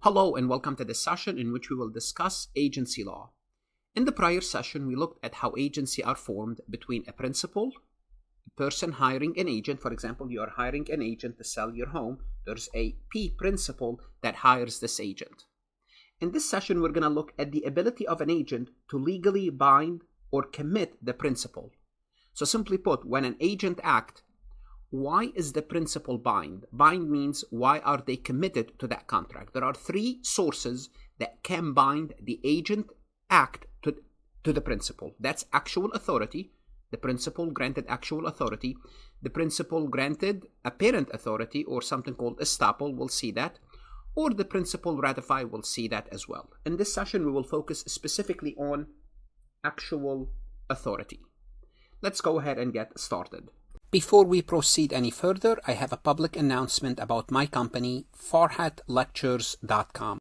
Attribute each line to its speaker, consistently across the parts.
Speaker 1: Hello and welcome to this session in which we will discuss agency law. In the prior session, we looked at how agency are formed between a principal, a person hiring an agent. For example, you are hiring an agent to sell your home. There's a P principal that hires this agent. In this session, we're going to look at the ability of an agent to legally bind or commit the principal. So simply put, when an agent acts, why is the principal bind? Bind means why are they committed to that contract? There are three sources that can bind the agent act to the principal. That's actual authority. The principal granted actual authority. The principal granted apparent authority or something called estoppel. We'll see that. Or the principal ratify. We'll see that as well. In this session, we will focus specifically on actual authority. Let's go ahead and get started. Before we proceed any further, I have a public announcement about my company, farhatlectures.com.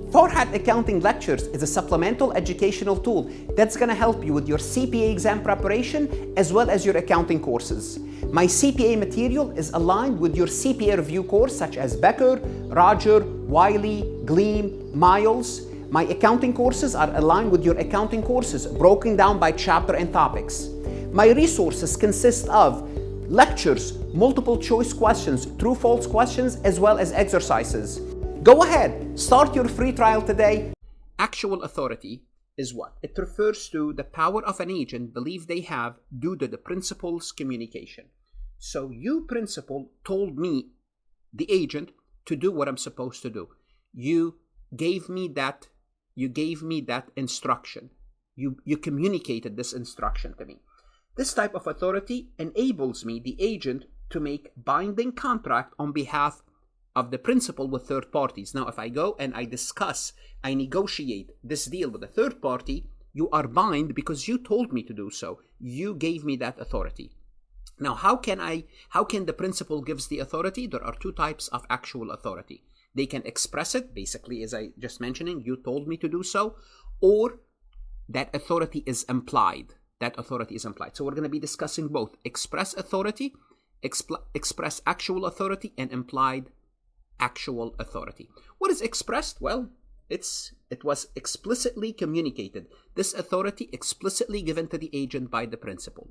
Speaker 1: Farhat Accounting Lectures is a supplemental educational tool that's going to help you with your CPA exam preparation as well as your accounting courses. My CPA material is aligned with your CPA review course such as Becker, Roger, Wiley, Gleam, Miles. My accounting courses are aligned with your accounting courses broken down by chapter and topics. My resources consist of lectures, multiple choice questions, true-false questions, as well as exercises. Go ahead, start your free trial today. Actual authority is what? It refers to the power of an agent believe they have due to the principal's communication. So you, principal, told me, the agent, to do what I'm supposed to do. You gave me that instruction. You communicated this instruction to me. This type of authority enables me, the agent, to make binding contract on behalf of the principal with third parties. Now, if I go and I negotiate this deal with a third party, you are bind because you told me to do so. You gave me that authority. Now, how can the principal gives the authority? There are two types of actual authority. They can express it, basically, as I just mentioning, you told me to do so, or that authority is implied. That authority is implied. So we're going to be discussing both express authority, express actual authority, and implied actual authority. What is expressed? Well, it was explicitly communicated. This authority explicitly given to the agent by the principal.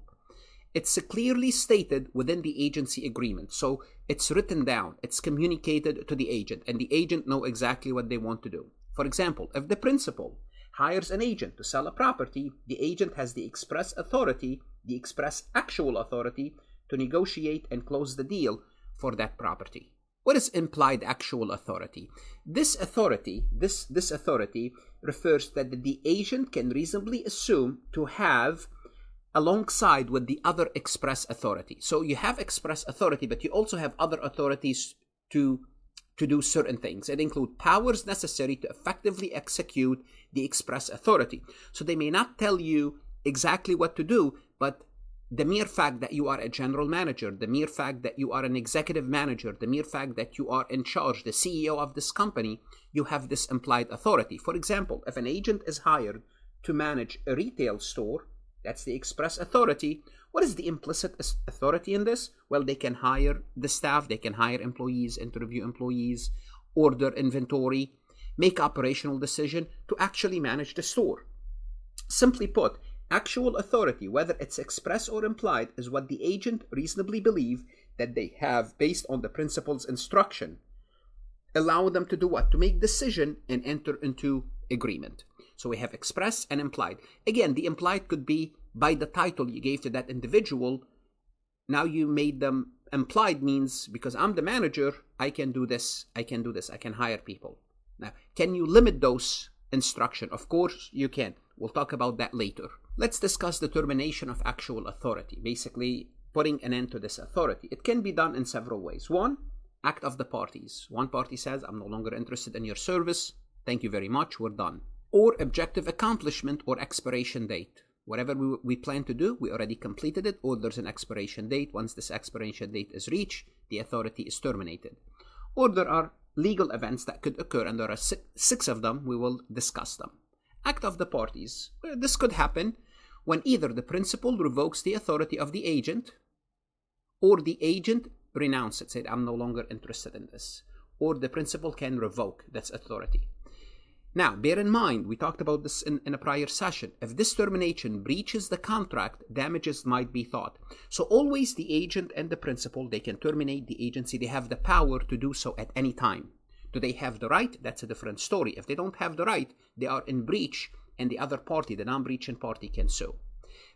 Speaker 1: It's clearly stated within the agency agreement. So it's written down. It's communicated to the agent, and the agent know exactly what they want to do. For example, if the principal hires an agent to sell a property, the agent has the express authority, the express actual authority to negotiate and close the deal for that property. What is implied actual authority? This authority refers that the agent can reasonably assume to have alongside with the other express authority. So you have express authority, but you also have other authorities to do certain things. It includes powers necessary to effectively execute the express authority. So they may not tell you exactly what to do, but the mere fact that you are a general manager, the mere fact that you are an executive manager, the mere fact that you are in charge, the CEO of this company, you have this implied authority. For example, if an agent is hired to manage a retail store, that's the express authority. What is the implicit authority in this? Well, they can hire the staff, they can hire employees, interview employees, order inventory, make operational decision to actually manage the store. Simply put, actual authority, whether it's express or implied, is what the agent reasonably believe that they have based on the principal's instruction. Allow them to do what? To make decision and enter into agreement. So we have express and implied. Again, the implied could be by the title you gave to that individual. Now you made them implied means because I'm the manager, I can do this, I can hire people. Now, can you limit those instruction? Of course you can. We'll talk about that later. Let's discuss the termination of actual authority, basically putting an end to this authority. It can be done in several ways. One, act of the parties. One party says, I'm no longer interested in your service. Thank you very much, we're done. Or objective accomplishment or expiration date. Whatever we plan to do, we already completed it, or there's an expiration date. Once this expiration date is reached, the authority is terminated. Or there are legal events that could occur, and there are six of them. We will discuss them. Act of the parties. This could happen when either the principal revokes the authority of the agent, or the agent renounces it, said, I'm no longer interested in this. or the principal can revoke this authority. Now, bear in mind, we talked about this in a prior session. If this termination breaches the contract, damages might be sought. So always the agent and the principal, they can terminate the agency. They have the power to do so at any time. Do they have the right? That's a different story. If they don't have the right, they are in breach, and the other party, the non-breaching party, can sue.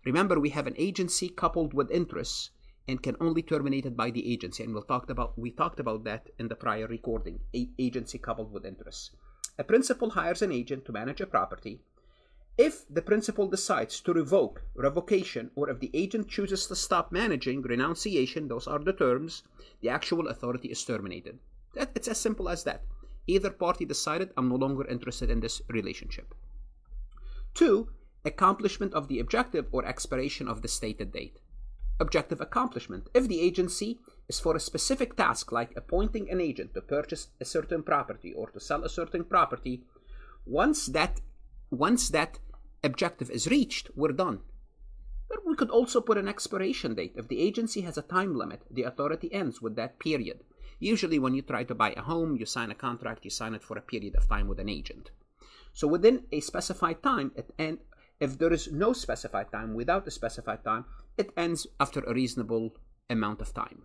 Speaker 1: Remember, we have an agency coupled with interests and can only terminate it by the agency. And we talked about that in the prior recording, agency coupled with interests. A principal hires an agent to manage a property. If the principal decides to revoke, revocation, or if the agent chooses to stop managing, renunciation, those are the terms, the actual authority is terminated. It's as simple as that. Either party decided, I'm no longer interested in this relationship. 2, accomplishment of the objective or expiration of the stated date. Objective accomplishment. If the agency is for a specific task, like appointing an agent to purchase a certain property or to sell a certain property, once that objective is reached, we're done. But we could also put an expiration date. If the agency has a time limit, the authority ends with that period. Usually when you try to buy a home, you sign a contract, you sign it for a period of time with an agent. So within a specified time, and if there is no specified time, without a specified time, it ends after a reasonable amount of time.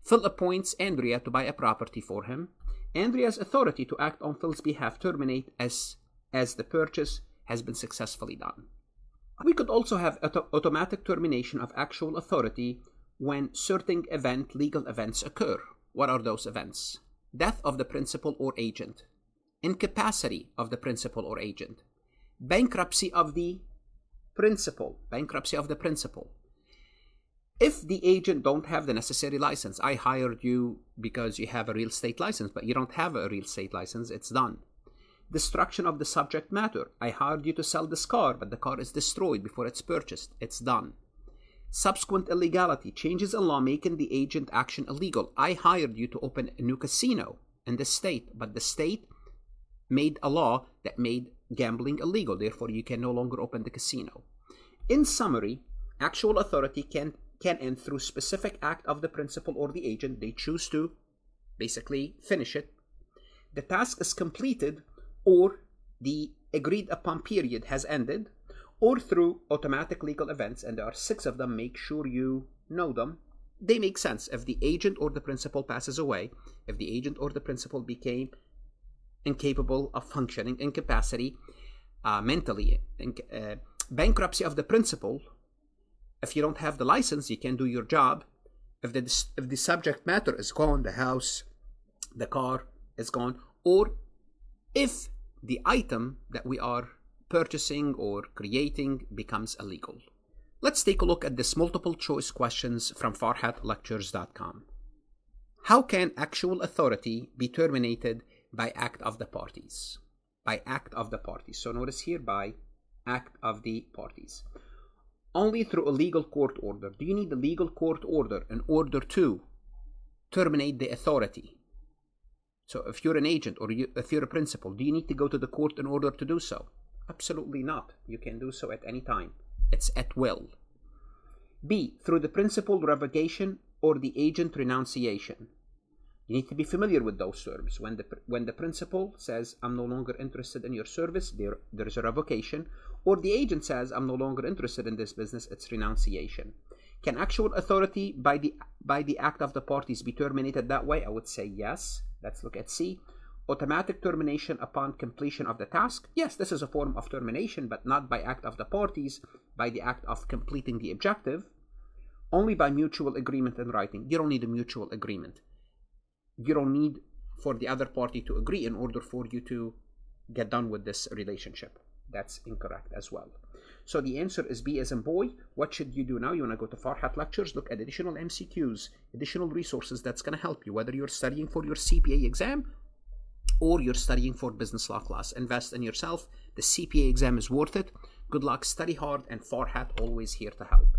Speaker 1: Phil appoints Andrea to buy a property for him. Andrea's authority to act on Phil's behalf terminate as the purchase has been successfully done. We could also have automatic termination of actual authority when certain legal events occur. What are those events? Death of the principal or agent, incapacity of the principal or agent, bankruptcy of the principal. If the agent don't have the necessary license, I hired you because you have a real estate license, but you don't have a real estate license, it's done. Destruction of the subject matter. I hired you to sell this car, but the car is destroyed before it's purchased, it's done. Subsequent illegality. Changes in law making the agent action illegal. I hired you to open a new casino in the state, but the state made a law that made gambling illegal. Therefore, you can no longer open the casino. In summary, actual authority can end through specific act of the principal or the agent. They choose to basically finish it. The task is completed, or the agreed upon period has ended, or through automatic legal events, and there are 6 of them. Make sure you know them. They make sense. If the agent or the principal passes away, if the agent or the principal became incapable of functioning, incapacity, mentally, bankruptcy of the principal. If you don't have the license, you can't do your job. If the subject matter is gone, the house, the car is gone, or if the item that we are purchasing or creating becomes illegal. Let's take a look at this multiple choice questions from farhatlectures.com. How can actual authority be terminated by act of the parties? By act of the parties. So notice here, by act of the parties. Only through a legal court order. Do you need a legal court order in order to terminate the authority? So if you're an agent or if you're a principal, do you need to go to the court in order to do so? Absolutely not. You can do so at any time. It's at will. B, through the principal revocation or the agent renunciation. You need to be familiar with those terms. When the principal says, I'm no longer interested in your service, there is a revocation, or the agent says, I'm no longer interested in this business, it's renunciation. Can actual authority by the act of the parties be terminated that way? I would say yes. Let's look at C. Automatic termination upon completion of the task. Yes, this is a form of termination, but not by act of the parties, by the act of completing the objective. Only by mutual agreement in writing. You don't need a mutual agreement. You don't need for the other party to agree in order for you to get done with this relationship. That's incorrect as well. So the answer is B as in boy. What should you do now? You want to go to Farhat Lectures, look at additional MCQs, additional resources that's going to help you, whether you're studying for your CPA exam or you're studying for business law class. Invest in yourself. The CPA exam is worth it. Good luck, study hard, and Farhat always here to help.